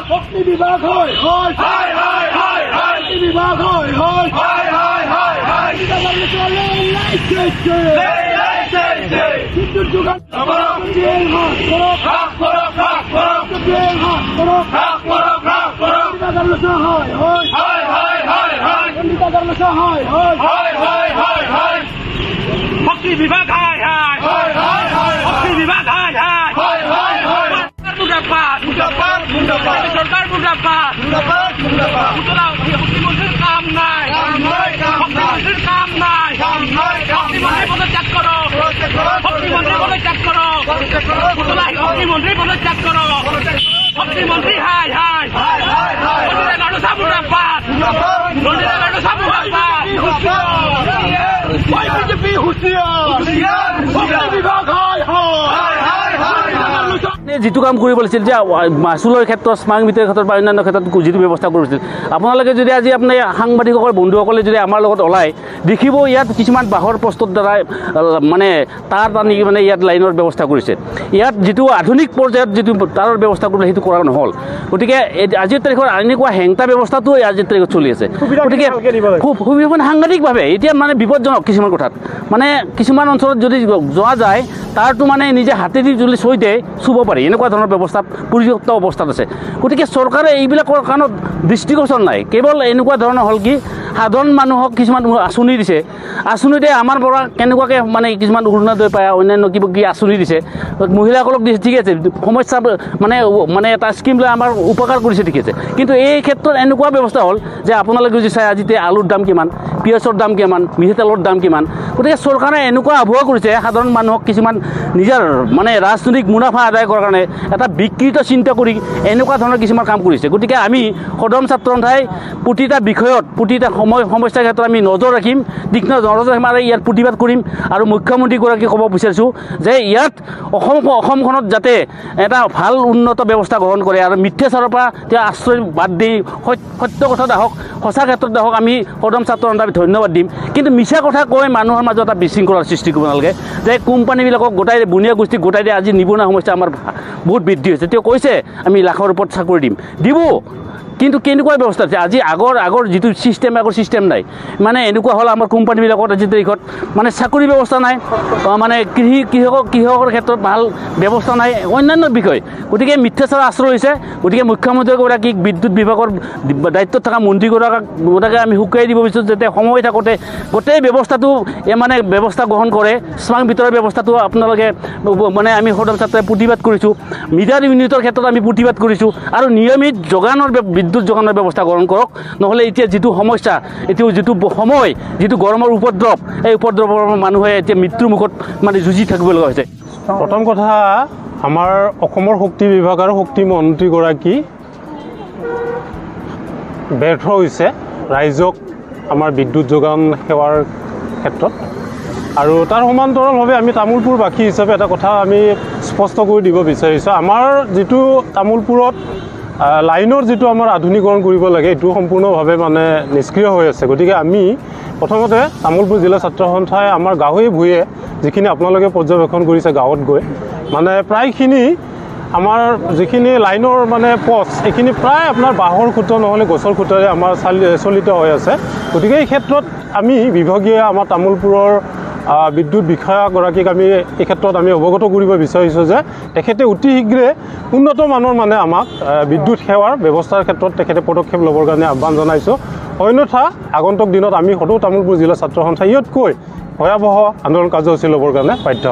শক্তি বিভাগ হয় বিভাগ হয় বিদ্যুৎ যোগান শক্তি বিভাগ শক্তি বিভাগ সরকার মুখ্যমন্ত্রীর কাম নাই মুখ্যমন্ত্রীর কাম নাই শক্তিমন্ত্রী পদত্যাগ করো শক্তিমন্ত্রী পদত্যাগ করো শক্তিমন্ত্রী পদত্যাগ করো শক্তিমন্ত্রী হাই বিজেপি হুঁশিয়ার বিভাগ যিটো কাম কৰিব লাগিছিল যে মাচুলৰ ক্ষেত্ৰত স্মাৰ্ট মিটাৰৰ ক্ষেত্ৰত বা অন্যান্য ক্ষেত্ৰত যিটো ব্যৱস্থা কৰিছিল আপোনালোকে যদি আজি আপুনি সাংবাদিকসকল বন্ধুসকলে যদি আমাৰ লগত ওলাই দেখিব ইয়াত কিছুমান বাঁহৰ পষ্টৰ দ্বাৰা মানে তাঁৰ টানি মানে ইয়াত লাইনৰ ব্যৱস্থা কৰিছে ইয়াত যিটো আধুনিক পৰ্যায়ত যিটো তাঁৰৰ ব্যৱস্থা কৰিলে সেইটো কৰা নহ'ল গতিকে আজিৰ তাৰিখত এনেকুৱা হেংটা ব্যৱস্থাটো আজিৰ তাৰিখত চলি আছে গতিকে খুব সুবিধা সাংঘাতিকভাৱে এতিয়া মানে বিপদজনক কিছুমান কথাত মানে কিছুমান অঞ্চলত যদি যোৱা যায় তাৰটো মানে নিজে হাতেদি যদি চৈতে চুব পাৰি এনেকুৱা ধৰণৰ ব্যৱস্থা পৰ্যাপ্ত অৱস্থাত আছে গতিকে চৰকাৰে এইবিলাকৰ কাৰণত দৃষ্টিগোচৰ নাই কেৱল এনেকুৱা ধৰণৰ হ'ল কি সাধাৰণ মানুহক কিছুমান আঁচনি দিছে আঁচনিতে আমাৰ পৰা কেনেকুৱাকৈ মানে কিছুমান অৰুণোদয় পায় অন্যান্য কিবা কি আঁচনি দিছে মহিলাসকলক দিছে ঠিক আছে সমস্যা মানে এটা স্কিম লৈ আমাৰ উপকাৰ কৰিছে ঠিক আছে কিন্তু এই ক্ষেত্ৰত এনেকুৱা ব্যৱস্থা হ'ল যে আপোনালোকে যদি চাই আজি আলুৰ দাম কিমান পিঁয়াজৰ দাম কিমান মিঠাতেলৰ দাম কিমান গতিকে চৰকাৰে এনেকুৱা আবহাৱা কৰিছে সাধাৰণ মানুহক কিছুমান নিজৰ মানে ৰাজনৈতিক মুনাফা আদায় কৰাৰ কাৰণে এটা বিকৃত চিন্তা কৰি এনেকুৱা ধৰণৰ কিছুমান কাম কৰিছে গতিকে আমি সদন ছাত্ৰ সন্থাই প্ৰতিটা বিষয়ত প্ৰতিটা সমস্যাৰ ক্ষেত্ৰত আমি নজৰ ৰাখিম তীক্ষ্ণ নজৰ ৰাখিম আৰু ইয়াত প্ৰতিবাদ কৰিম আৰু মুখ্যমন্ত্ৰীগৰাকীক ক'ব বিচাৰিছোঁ যে ইয়াত অসমখনত যাতে এটা ভাল উন্নত ব্যৱস্থা গ্ৰহণ কৰে আৰু মিথ্যাচাৰৰ পৰা তেওঁ আশ্ৰয় বাদ দি সত্য কথাত আহক সঁচা ক্ষেত্ৰত আহক আমি সদন ছাত্ৰ সন্থাক ধন্যবাদ দিম কিন্তু মিছা কথা কৈ মানুহৰ মাজত এটা বিশৃংখলাৰ সৃষ্টি কৰিব নালাগে যে কোম্পানীবিলাকক গোটাই বুনিয়া গোষ্ঠীক গোটাই দিয়ে আজি নিবনুৱা সমস্যা আমাৰ বহুত বৃদ্ধি হৈছে তেওঁ কৈছে আমি লাখৰ ওপৰত চাকৰি দিব কিন্তু কেনেকুৱা ব্যৱস্থা আছে আজি আগৰ যিটো চিষ্টেম আগৰ চিষ্টেম নাই মানে এনেকুৱা হ'ল আমাৰ কোম্পানীবিলাকত আজিৰ তাৰিখত মানে চাকৰি ব্যৱস্থা নাই মানে কৃষকৰ ক্ষেত্ৰত ভাল ব্যৱস্থা নাই অন্যান্য বিষয় গতিকে মিথ্যাচাৰ আশ্ৰয় হৈছে গতিকে মুখ্যমন্ত্ৰীগৰাকীক বিদ্যুৎ বিভাগৰ দায়িত্বত থকা মন্ত্ৰীগৰাকীক আমি শুকুৱাই দিব বিচাৰোঁ যাতে সময় থাকোঁতে গোটেই ব্যৱস্থাটো মানে ব্যৱস্থা গ্ৰহণ কৰে স্মাৰ্ট মিটাৰৰ ব্যৱস্থাটো আপোনালোকে মানে আমি সদন ছাত্ৰই প্ৰতিবাদ কৰিছোঁ মিটাৰ ইউনিটৰ ক্ষেত্ৰত আমি প্ৰতিবাদ কৰিছোঁ আৰু নিয়মিত যোগানৰ বিদ্যুৎ যোগানৰ ব্যৱস্থা গ্ৰহণ কৰক নহ'লে এতিয়া যিটো সমস্যা এতিয়া যিটো সময় যিটো গৰমৰ উপদ্ৰৱ এই উপদ্ৰৱৰ মানুহে এতিয়া মৃত্যুৰ মুখত মানে যুঁজি থাকিব লগা হৈছে প্ৰথম কথা আমাৰ অসমৰ শক্তি বিভাগ আৰু শক্তি মন্ত্ৰীগৰাকী ব্যৰ্থ হৈছে ৰাইজক আমাৰ বিদ্যুৎ যোগান সেৱাৰ ক্ষেত্ৰত আৰু তাৰ সমান্তৰালভাৱে আমি তামোলপুৰবাসী হিচাপে এটা কথা আমি স্পষ্ট কৰি দিব বিচাৰিছোঁ আমাৰ যিটো তামোলপুৰত লাইনৰ যিটো আমাৰ আধুনিকৰণ কৰিব লাগে এইটো সম্পূৰ্ণভাৱে মানে নিষ্ক্ৰিয় হৈ আছে গতিকে আমি প্ৰথমতে তামোলপুৰ জিলা ছাত্ৰ সন্থাই আমাৰ গাঁৱে ভূঞে যিখিনি আপোনালোকে পৰ্যবেক্ষণ কৰিছে গাঁৱত গৈ মানে প্ৰায়খিনি আমাৰ যিখিনি লাইনৰ মানে পথ এইখিনি প্ৰায় আপোনাৰ বাঁহৰ খুঁটা নহ'লে গছৰ খুঁটাৰে আমাৰ চলিত হৈ আছে গতিকে এই ক্ষেত্ৰত আমি বিভাগীয় আমাৰ তামোলপুৰৰ বিদ্যুৎ বিষয়াগৰাকীক আমি এই ক্ষেত্ৰত আমি অৱগত কৰিব বিচাৰিছোঁ যে তেখেতে অতি শীঘ্ৰে উন্নত মানৰ মানে আমাক বিদ্যুৎ সেৱাৰ ব্যৱস্থাৰ ক্ষেত্ৰত তেখেতে পদক্ষেপ ল'বৰ কাৰণে আহ্বান জনাইছোঁ অন্যথা আগন্তুক দিনত আমি সদৌ তামোলপুৰ জিলা ছাত্ৰ সন্থা ইয়াতকৈ ভয়াৱহ আন্দোলন কাৰ্যসূচী ল'বৰ কাৰণে বাধ্য